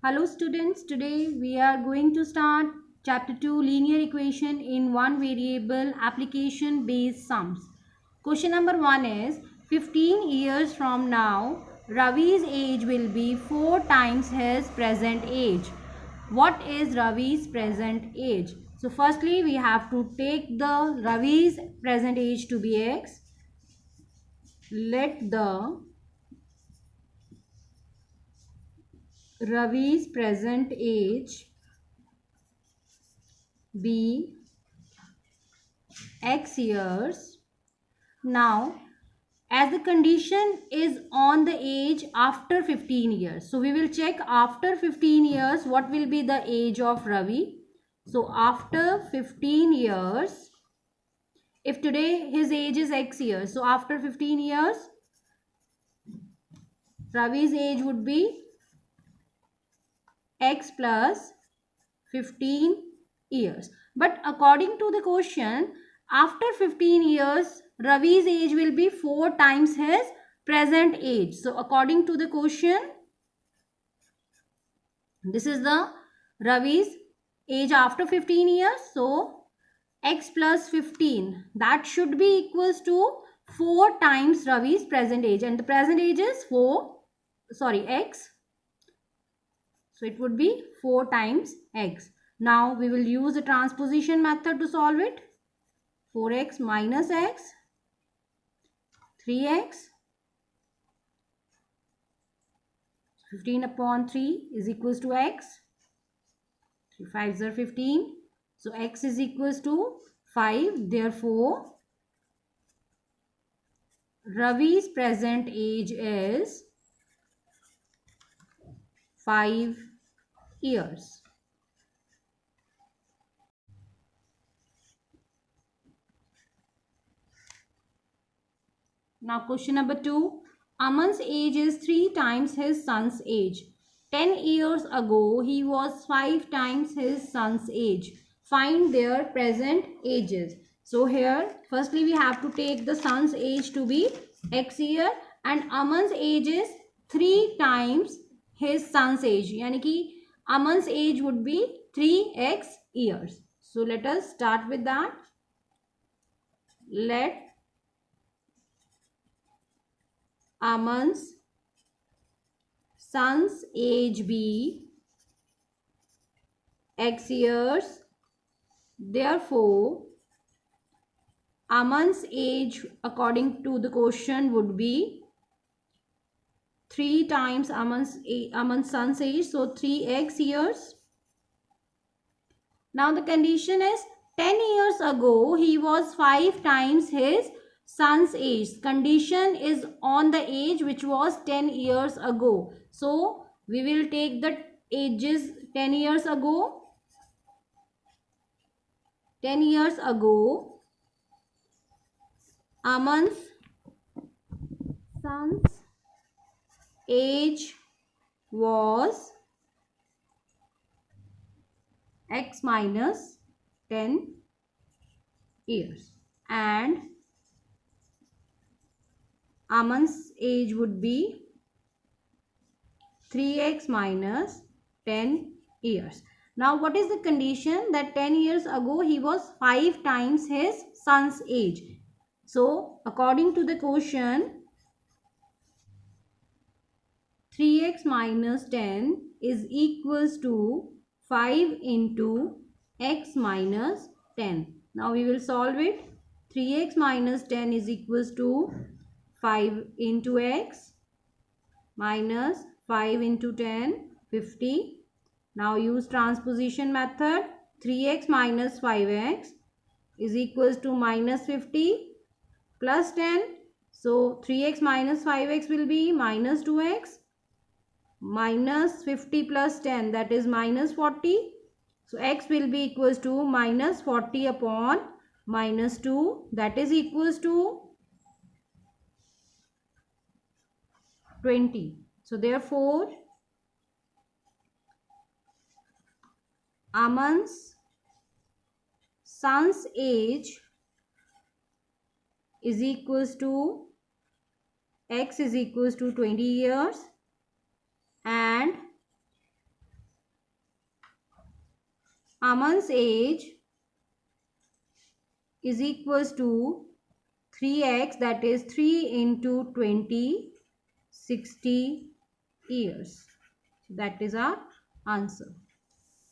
Hello students, today we are going to start chapter 2 linear equation in one variable application based sums. Question number 1 is 15 years from now Ravi's age will be 4 times his present age. What is Ravi's present age? So firstly we have to take the Ravi's present age to be x. Let the Ravi's present age be x years. Now as the condition is on the age after 15 years, so we will check after 15 years what will be the age of Ravi. So after 15 years, if today his age is x years, so after 15 years Ravi's age would be x plus 15 years. But according to the question, after 15 years Ravi's age will be 4 times his present age. So according to the question, this is the Ravi's age after 15 years. So x plus 15, that should be equals to 4 times Ravi's present age, and the present age is x. So it would be 4 times x. Now we will use the transposition method to solve it. 4x minus x, 3x, 15 upon 3 is equals to x. 3 5s are 15. So x is equals to 5. Therefore, Ravi's present age is 5 years. Now question number 2. Aman's age is 3 times his son's age. 10 years ago, he was 5 times his son's age. Find their present ages. So here, firstly we have to take the son's age to be x year, and Aman's age is 3 times his son's age. Yani ki Aman's age would be 3x years. So let us start with that. Let Aman's son's age be x years. Therefore, Aman's age according to the question would be 3 times Aman's son's age, so 3x years. Now the condition is 10 years ago he was 5 times his son's age. Condition is on the age which was 10 years ago. So we will take the ages 10 years ago. 10 years ago, Aman's son's age was x minus 10 years, and Aman's age would be 3x minus 10 years. Now what is the condition? That 10 years ago he was 5 times his son's age. So according to the question, 3x minus 10 is equals to 5 into x minus 10. Now we will solve it. 3x minus 10 is equals to 5 into x minus 5 into 10, 50. Now use transposition method. 3x minus 5x is equals to minus 50 plus 10. So 3x minus 5x will be minus 2x. Minus 50 plus 10, that is minus 40. So x will be equals to minus 40 upon minus 2, that is equals to 20. So therefore, Aman's son's age is equals to x is equals to 20 years, and Aman's age is equals to 3x, that is 3 into 20, 60 years. That is our answer.